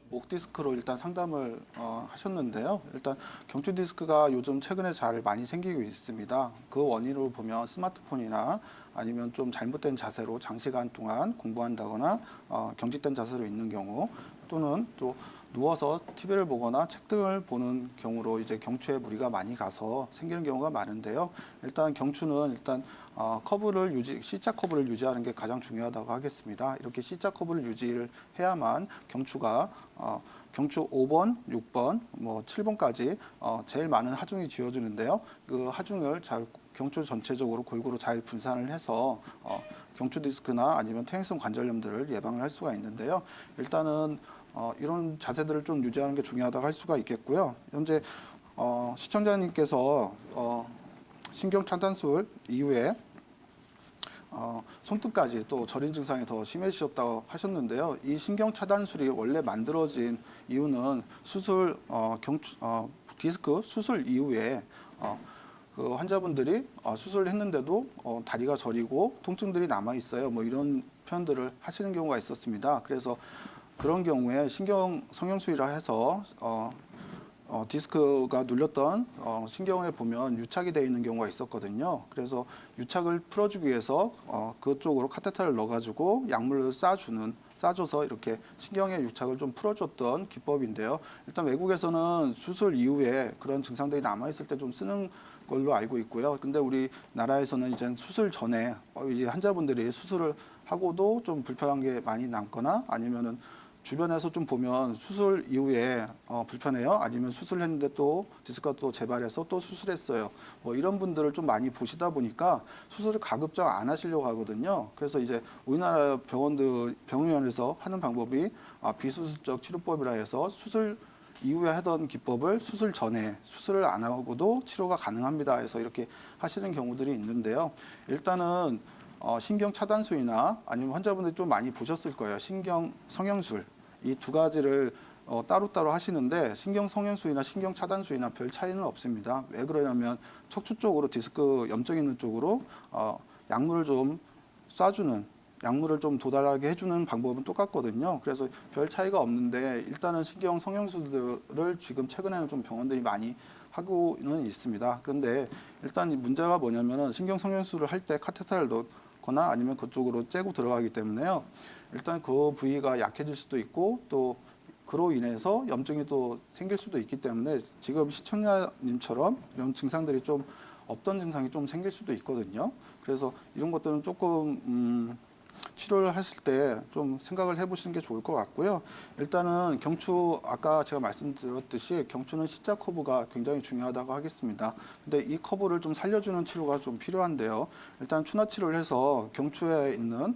목 디스크로 일단 상담을 하셨는데요. 일단 경추 디스크가 요즘 최근에 잘 많이 생기고 있습니다. 그 원인으로 보면 스마트폰이나 아니면 좀 잘못된 자세로 장시간 동안 공부한다거나 경직된 자세로 있는 경우, 또는 또 누워서 TV를 보거나 책 등을 보는 경우로 이제 경추에 무리가 많이 가서 생기는 경우가 많은데요. 일단 경추는 일단 C자 커브를 유지하는 게 가장 중요하다고 하겠습니다. 이렇게 C자 커브를 유지를 해야만 경추가 경추 5번, 6번, 뭐 7번까지 제일 많은 하중이 지어주는데요. 그 하중을 잘 경추 전체적으로 골고루 잘 분산을 해서 경추 디스크나 아니면 퇴행성 관절염들을 예방을 할 수가 있는데요. 일단은 이런 자세들을 좀 유지하는 게 중요하다고 할 수가 있겠고요. 현재 시청자님께서 신경 차단술 이후에 손등까지 또 저린 증상이 더 심해지셨다고 하셨는데요. 이 신경 차단술이 원래 만들어진 이유는 디스크 수술 이후에 그 환자분들이 수술을 했는데도 다리가 저리고 통증들이 남아 있어요. 뭐 이런 표현들을 하시는 경우가 있었습니다. 그래서 그런 경우에 신경 성형술이라 해서 디스크가 눌렸던 신경에 보면 유착이 되어 있는 경우가 있었거든요. 그래서 유착을 풀어주기 위해서 그쪽으로 카테터를 넣어가지고 약물을 싸줘서 이렇게 신경의 유착을 좀 풀어줬던 기법인데요. 일단 외국에서는 수술 이후에 그런 증상들이 남아있을 때 좀 쓰는 걸로 알고 있고요. 근데 우리나라에서는 이제 수술 전에 이제 환자분들이 수술을 하고도 좀 불편한 게 많이 남거나 아니면은 주변에서 좀 보면 수술 이후에 불편해요. 아니면 수술했는데 또 디스크가 또 재발해서 또 수술했어요. 뭐 이런 분들을 좀 많이 보시다 보니까 수술을 가급적 안 하시려고 하거든요. 그래서 이제 우리나라 병원에서 하는 방법이 비수술적 치료법이라 해서 수술 이후에 하던 기법을 수술 전에 수술을 안 하고도 치료가 가능합니다 해서 이렇게 하시는 경우들이 있는데요. 일단은 신경 차단술이나 아니면 환자분들이 좀 많이 보셨을 거예요. 신경 성형술. 이 두 가지를 따로따로 하시는데 신경 성형술이나 신경 차단술이나 별 차이는 없습니다. 왜 그러냐면 척추 쪽으로 디스크 염증 있는 쪽으로 약물을 좀 쏴주는 약물을 좀 도달하게 해주는 방법은 똑같거든요. 그래서 별 차이가 없는데 일단은 신경 성형술들을 지금 최근에는 좀 병원들이 많이 하고는 있습니다. 그런데 일단 문제가 뭐냐면은 신경 성형술을 할 때 카테터를 넣거나 아니면 그쪽으로 째고 들어가기 때문에요. 일단 그 부위가 약해질 수도 있고 또 그로 인해서 염증이 또 생길 수도 있기 때문에 지금 시청자님처럼 이런 증상들이 좀 없던 증상이 좀 생길 수도 있거든요. 그래서 이런 것들은 조금 치료를 하실 때 좀 생각을 해보시는 게 좋을 것 같고요. 일단은 경추 아까 제가 말씀드렸듯이 경추는 C자 커브가 굉장히 중요하다고 하겠습니다. 근데 이 커브를 좀 살려주는 치료가 좀 필요한데요. 일단 추나 치료를 해서 경추에 있는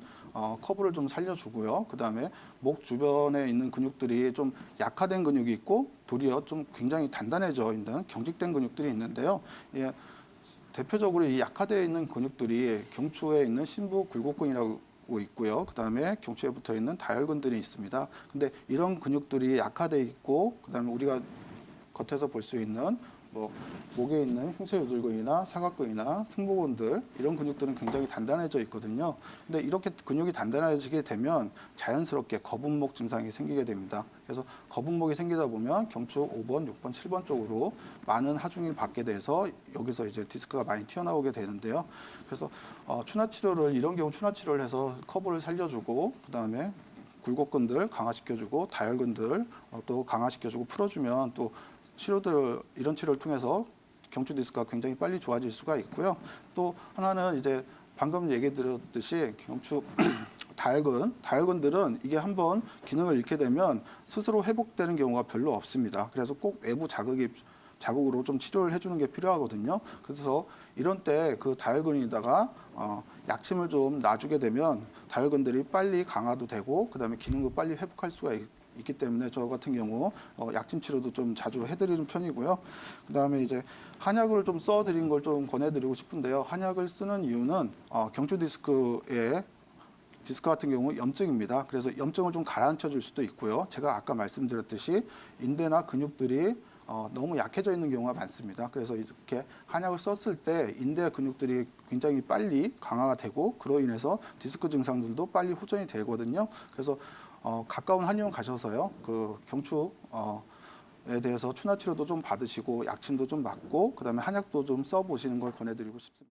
커브를 좀 살려주고요. 그 다음에 목 주변에 있는 근육들이 좀 약화된 근육이 있고 도리어 좀 굉장히 단단해져 있는 경직된 근육들이 있는데요. 예, 대표적으로 이 약화되어 있는 근육들이 경추에 있는 심부 굴곡근이라고 있고요. 그 다음에 경추에 붙어 있는 다혈근들이 있습니다. 근데 이런 근육들이 약화되어 있고, 그 다음에 우리가 겉에서 볼 수 있는 뭐 목에 있는 흉쇄유돌근이나 사각근이나 승모근들 이런 근육들은 굉장히 단단해져 있거든요. 근데 이렇게 근육이 단단해지게 되면 자연스럽게 거북목 증상이 생기게 됩니다. 그래서 거북목이 생기다 보면 경추 5번, 6번, 7번 쪽으로 많은 하중을 받게 돼서 여기서 이제 디스크가 많이 튀어나오게 되는데요. 그래서 추나 치료를 이런 경우 추나 치료를 해서 커브를 살려주고 그 다음에 굴곡근들 강화시켜주고 다혈근들 또 강화시켜주고 풀어주면 또 이런 치료를 통해서 경추 디스크가 굉장히 빨리 좋아질 수가 있고요. 또 하나는 이제 방금 얘기 드렸듯이 경추 다혈근들은 이게 한번 기능을 잃게 되면 스스로 회복되는 경우가 별로 없습니다. 그래서 꼭 외부 자극으로 좀 치료를 해주는 게 필요하거든요. 그래서 이런 때 그 다혈근에다가 약침을 좀 놔주게 되면 다혈근들이 빨리 강화도 되고 그다음에 기능도 빨리 회복할 수가 있기 때문에 저 같은 경우 약침 치료도 좀 자주 해드리는 편이고요. 그다음에 이제 한약을 좀 써드린 걸 좀 권해드리고 싶은데요. 한약을 쓰는 이유는 경추 디스크 같은 경우 염증입니다. 그래서 염증을 좀 가라앉혀 줄 수도 있고요. 제가 아까 말씀드렸듯이 인대나 근육들이 너무 약해져 있는 경우가 많습니다. 그래서 이렇게 한약을 썼을 때 인대 근육들이 굉장히 빨리 강화가 되고 그로 인해서 디스크 증상들도 빨리 호전이 되거든요. 그래서 가까운 한의원 가셔서요. 그 경추에 대해서 추나 치료도 좀 받으시고 약침도 좀 맞고 그다음에 한약도 좀 써보시는 걸 권해드리고 싶습니다.